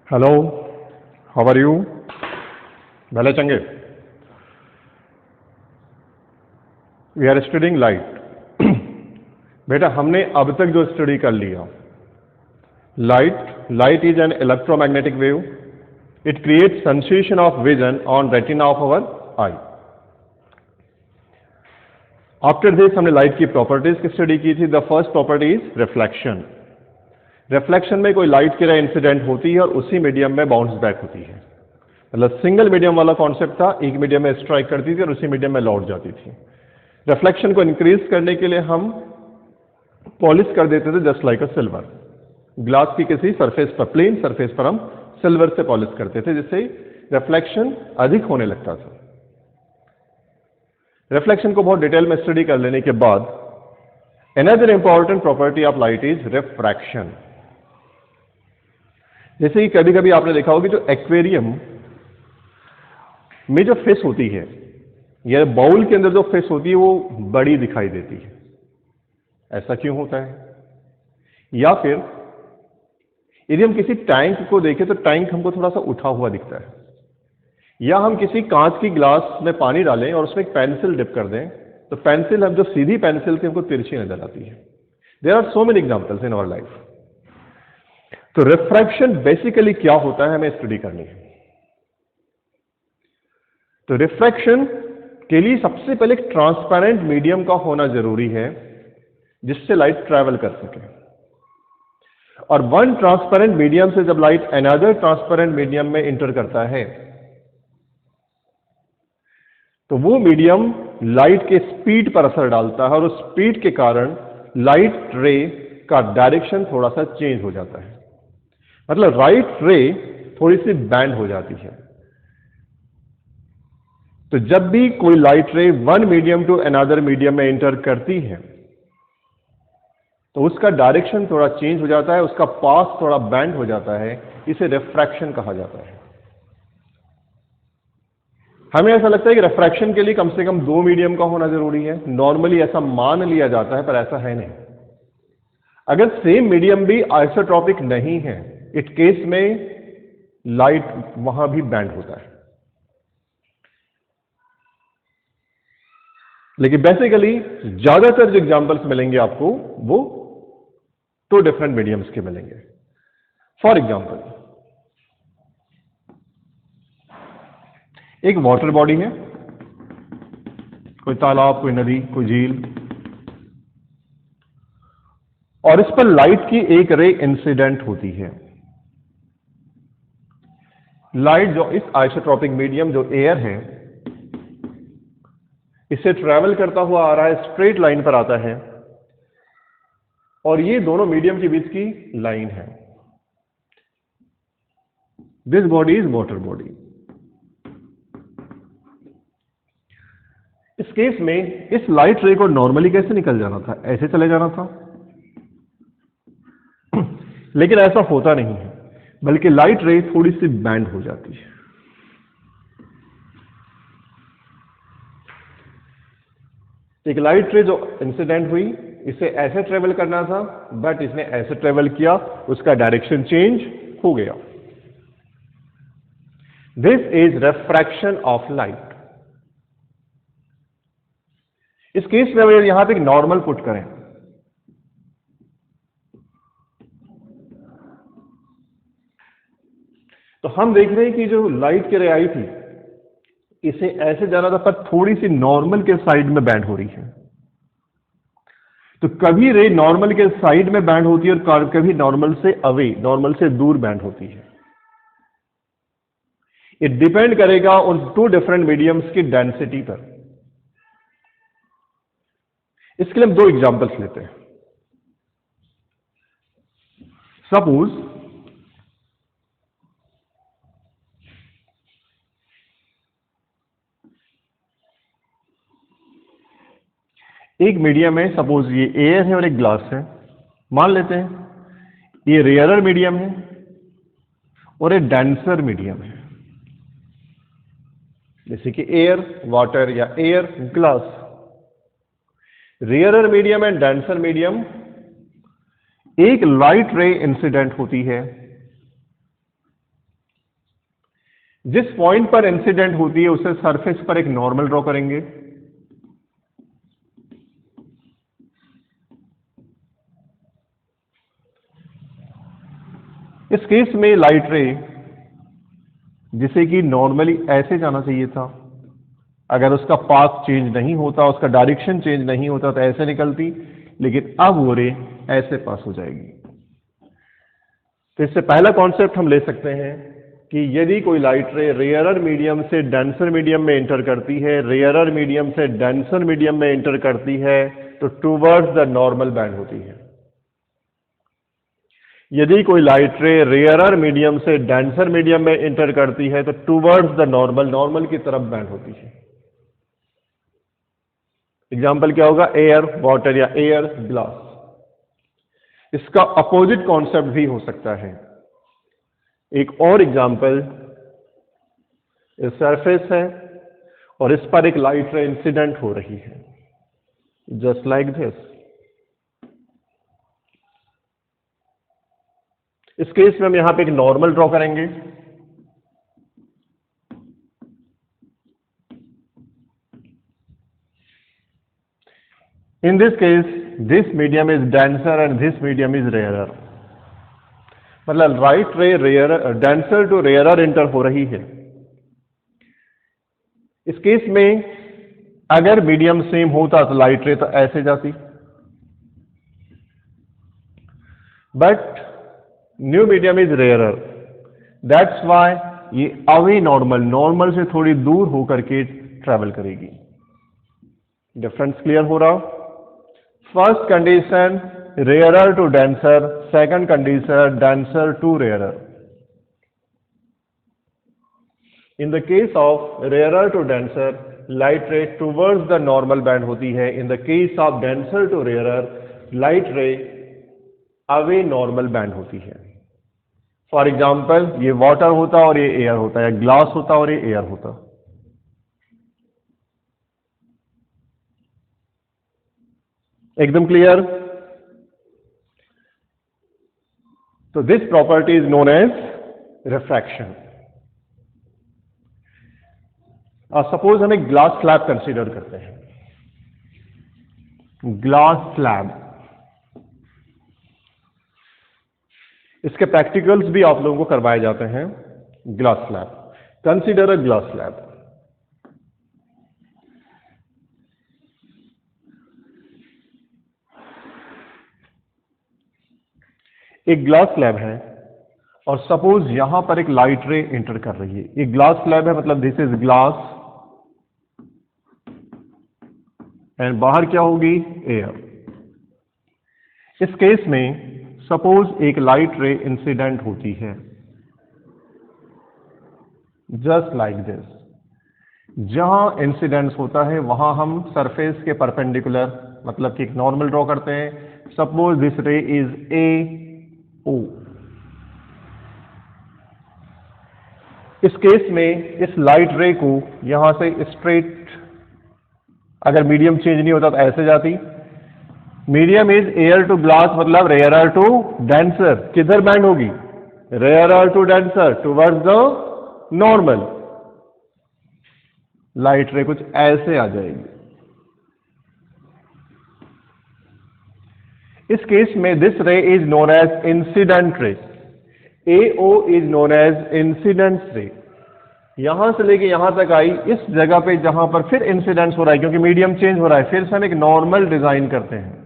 Hello, how are you? भले चंगे। We are studying light. बेटा हमने अब तक जो स्टडी कर लिया, light is an electromagnetic wave. It creates sensation of vision on retina of our eye. After this हमने लाइट की प्रॉपर्टीज की स्टडी की थी। The first property is reflection. Reflection में कोई लाइट की रे इंसिडेंट होती है और उसी मीडियम में बाउंस बैक होती है। मतलब सिंगल मीडियम वाला कॉन्सेप्ट था, एक मीडियम में स्ट्राइक करती थी और उसी मीडियम में लौट जाती थी। रिफ्लेक्शन को इंक्रीज करने के लिए हम पॉलिश कर देते थे जस्ट लाइक अ सिल्वर। ग्लास की किसी सरफेस पर, प्लेन सरफेस पर हम सिल्वर से पॉलिश करते थे, जिससे रिफ्लेक्शन अधिक होने लगता था। रिफ्लेक्शन को बहुत डिटेल में स्टडी कर लेने के बाद another important property of light is refraction. जैसे कि कभी कभी आपने देखा होगा कि जो एक्वेरियम में जो फिश होती है या बाउल के अंदर जो फिश होती है वो बड़ी दिखाई देती है। ऐसा क्यों होता है? या फिर यदि हम किसी टैंक को देखें तो टैंक हमको थोड़ा सा उठा हुआ दिखता है, या हम किसी कांच की ग्लास में पानी डालें और उसमें एक पेंसिल डिप कर दें तो पेंसिल, हम जो सीधी पेंसिल थी हमको तिरछी नजर आती है। There are so many examples in our life. तो रिफ्रैक्शन बेसिकली क्या होता है हमें स्टडी करनी है। तो रिफ्रैक्शन के लिए सबसे पहले एक ट्रांसपेरेंट मीडियम का होना जरूरी है जिससे लाइट ट्रैवल कर सके। और वन ट्रांसपेरेंट मीडियम से जब लाइट अनदर ट्रांसपेरेंट मीडियम में इंटर करता है तो वो मीडियम लाइट के स्पीड पर असर डालता है और उस स्पीड के कारण लाइट रे का डायरेक्शन थोड़ा सा चेंज हो जाता है। मतलब लाइट रे थोड़ी सी बैंड हो जाती है। तो जब भी कोई light ray one medium to another medium में एंटर करती है तो उसका डायरेक्शन थोड़ा चेंज हो जाता है, उसका पाथ थोड़ा बैंड हो जाता है। इसे रिफ्रैक्शन कहा जाता है। हमें ऐसा लगता है कि रिफ्रैक्शन के लिए कम से कम दो मीडियम का होना जरूरी है। नॉर्मली ऐसा मान लिया जाता है, पर ऐसा है नहीं। अगर सेम मीडियम भी आइसोट्रॉपिक नहीं है, इस केस में लाइट वहां भी बैंड होता है। लेकिन बेसिकली ज्यादातर जो एग्जांपल्स मिलेंगे आपको वो टू डिफरेंट मीडियम्स के मिलेंगे। फॉर एग्जांपल, एक वाटर बॉडी है, कोई तालाब, कोई नदी, कोई झील, और इस पर लाइट की एक रे इंसिडेंट होती है। लाइट जो इस आइसोट्रॉपिक मीडियम जो एयर है इससे ट्रैवल करता हुआ आ रहा है, स्ट्रेट लाइन पर आता है और ये दोनों मीडियम के बीच की लाइन है। This body is water body. इस केस में इस लाइट रे को नॉर्मली कैसे निकल जाना था? ऐसे चले जाना था। लेकिन ऐसा होता नहीं है, बल्कि लाइट रे थोड़ी सी बैंड हो जाती है। एक लाइट रे जो इंसिडेंट हुई, इसे ऐसे ट्रेवल करना था, बट इसने ऐसे ट्रेवल किया, उसका डायरेक्शन चेंज हो गया। This is refraction of light. इस केस में अगर यहां पे एक नॉर्मल पुट करें तो हम देख रहे हैं कि जो लाइट की रे आई थी इसे ऐसे जाना था, पर थोड़ी सी नॉर्मल के साइड में बैंड हो रही है। तो कभी रे नॉर्मल के साइड में बैंड होती है और कभी नॉर्मल से अवे, नॉर्मल से दूर बैंड होती है। इट डिपेंड करेगा उन टू डिफरेंट मीडियम्स की डेंसिटी पर। इसके लिए हम दो एग्जांपल्स लेते हैं। सपोज एक मीडियम है, सपोज ये एयर है और एक ग्लास है। मान लेते हैं ये रेयरर मीडियम है और एक डेंसर मीडियम है, जैसे कि एयर वाटर या air glass. Rarer medium and denser medium, एक लाइट रे इंसिडेंट होती है जिस पॉइंट पर इंसिडेंट होती है उसे सरफेस पर एक नॉर्मल ड्रॉ करेंगे। इस केस में लाइट रे जिसे कि नॉर्मली ऐसे जाना चाहिए था, अगर उसका पाथ चेंज नहीं होता, उसका डायरेक्शन चेंज नहीं होता तो ऐसे निकलती, लेकिन अब वो रे ऐसे पास हो जाएगी। तो इससे पहला कॉन्सेप्ट हम ले सकते हैं कि यदि कोई लाइट रे रेयरर मीडियम से डेंसर मीडियम में एंटर करती है, रेयरर मीडियम से डेंसर मीडियम में एंटर करती है, तो टूवर्ड्स द नॉर्मल बैंड होती है। यदि कोई लाइट रे रेयरर मीडियम से डेंसर मीडियम में एंटर करती है तो टूवर्ड्स द नॉर्मल, नॉर्मल की तरफ बैंड होती है। एग्जाम्पल क्या होगा? एयर, वाटर या एयर, ग्लास। इसका अपोजिट कॉन्सेप्ट भी हो सकता है। एक और एग्जाम्पल, सरफेस है और इस पर एक लाइट रे इंसिडेंट हो रही है, जस्ट लाइक दिस। इस केस में हम यहां पे एक नॉर्मल ड्रॉ करेंगे। In this case this medium is denser and this medium is rarer, मतलब light ray rare denser to rarer enter हो रही है। इस केस में अगर मीडियम सेम होता तो लाइट रे तो ऐसे जाती, but new medium is rarer, that's why ये अवे नॉर्मल, नॉर्मल से थोड़ी दूर होकर के ट्रेवल करेगी। डिफरेंस क्लियर हो रहा? First condition rarer to denser, second condition denser to rarer. In the case of rarer to denser, light ray towards the normal band होती है। In the case of denser to rarer, light ray away normal band होती है। For example ये water होता और ये air होता, या ग्लास होता और ये एयर होता। एकदम क्लियर? तो this property is known as refraction. Suppose हम एक ग्लास स्लैब कंसीडर करते हैं, ग्लास स्लैब। इसके प्रैक्टिकल्स भी आप लोगों को करवाए जाते हैं। Glass slab, consider a glass slab. एक ग्लास स्लैब है और सपोज यहां पर एक लाइट रे एंटर कर रही है। एक ग्लास स्लैब है, मतलब दिस इज ग्लास एंड बाहर क्या होगी? एयर। इस केस में सपोज एक लाइट रे इंसिडेंट होती है, जस्ट लाइक दिस। जहां इंसिडेंस होता है वहां हम सरफेस के परपेंडिकुलर, मतलब कि एक नॉर्मल ड्रॉ करते हैं। Suppose this ray is a ओ। इस केस में इस लाइट रे को यहां से स्ट्रेट, अगर मीडियम चेंज नहीं होता तो ऐसे जाती। Medium is air to glass, मतलब रेयरर टू डेंसर। किधर बैंड होगी? Rarer to denser, towards the normal. Light ray कुछ ऐसे आ जाएगी। इस केस में this ray is known as incident ray. AO is known as incidence ray. यहां से लेके यहां तक आई, इस जगह पे जहां पर फिर इंसिडेंस हो रहा है, क्योंकि मीडियम चेंज हो रहा है, फिर से हम एक नॉर्मल डिजाइन करते हैं।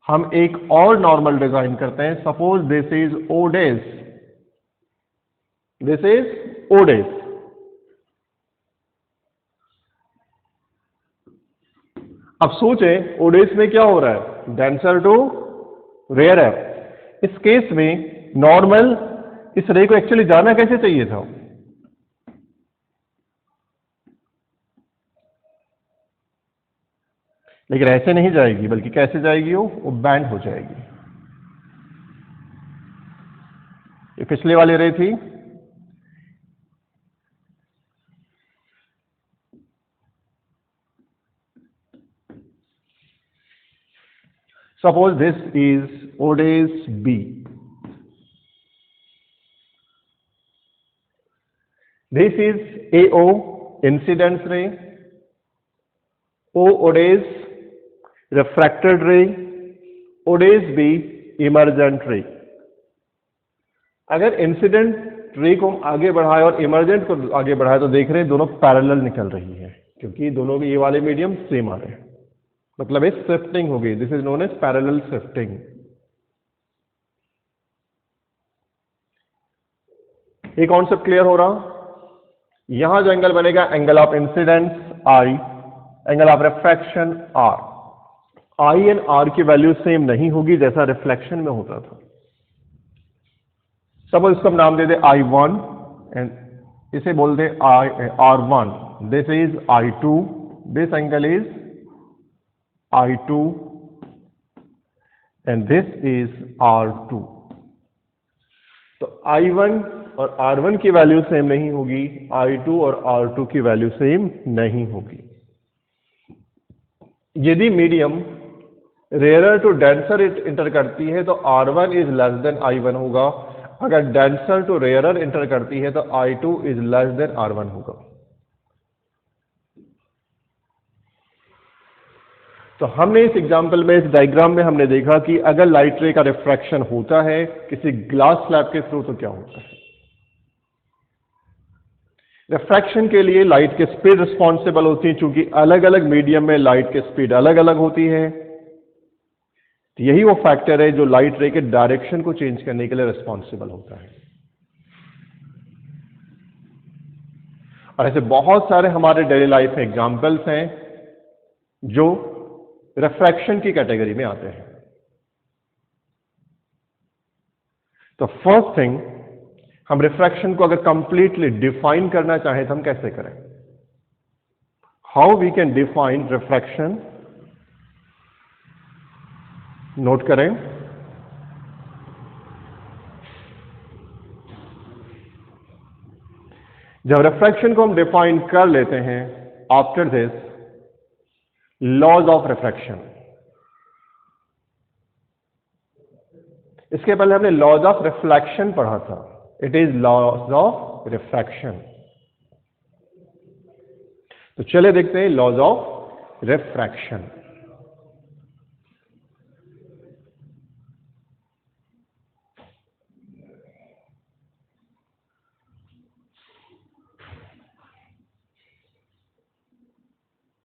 हम एक और नॉर्मल डिजाइन करते हैं। Suppose this is ODS, this is ODS. अब सोचें ओडेस में क्या हो रहा है? Denser to rarer. इस केस में नॉर्मल, इस रे को एक्चुअली जाना कैसे चाहिए था? लेकिन ऐसे नहीं जाएगी, बल्कि कैसे जाएगी? वो बैंड हो जाएगी। ये पिछले वाली रे थी, suppose this is ODS B. This is AO, incidence ray, O days, refracted ray, O days B, emergent ray. अगर इंसिडेंट रे को हम आगे बढ़ाए और इमर्जेंट को आगे बढ़ाए तो देख रहे हैं दोनों पैरेलल निकल रही है, क्योंकि दोनों के ये वाले मीडियम सेम आ रहे हैं, मतलब ये शिफ्टिंग होगी। This is known as parallel shifting. ये कॉन्सेप्ट क्लियर हो रहा? यहां जो एंगल बनेगा angle of incidence I, angle of refraction R. I and R की वैल्यू सेम नहीं होगी जैसा रिफ्लेक्शन में होता था। सपोज इसको हम नाम दे दे I1 एंड इसे बोल दे R1। This is I2, this angle is I2 and this is R2। तो I1 और R1 की वैल्यू सेम नहीं होगी, I2 और R2 की वैल्यू सेम नहीं होगी। यदि medium rarer to denser enter करती है तो R1 is less than I1 होगा, अगर डेंसर टू रेयरर इंटर करती है तो I2 is less than R1 होगा। तो हमने इस एग्जांपल में, इस डायग्राम में हमने देखा कि अगर लाइट रे का रिफ्रैक्शन होता है किसी ग्लास स्लैब के थ्रू तो क्या होता है। रिफ्रैक्शन के लिए लाइट की स्पीड रिस्पॉन्सिबल होती है, चूंकि अलग अलग मीडियम में लाइट की स्पीड अलग अलग होती है। तो यही वो फैक्टर है जो लाइट रे के डायरेक्शन को चेंज करने के लिए रिस्पॉन्सिबल होता है। और ऐसे बहुत सारे हमारे डेली लाइफ में एग्जाम्पल्स हैं जो रिफ्रैक्शन की कैटेगरी में आते हैं। तो फर्स्ट थिंग, हम रिफ्रैक्शन को अगर कंप्लीटली डिफाइन करना चाहें तो हम कैसे करें? How we can define refraction? Note करें, जब रिफ्रैक्शन को हम डिफाइन कर लेते हैं, after this laws of refraction. इसके पहले हमने लॉज ऑफ रिफ्लेक्शन पढ़ा था, it is laws of refraction. तो चलिए देखते हैं लॉज ऑफ रिफ्रैक्शन।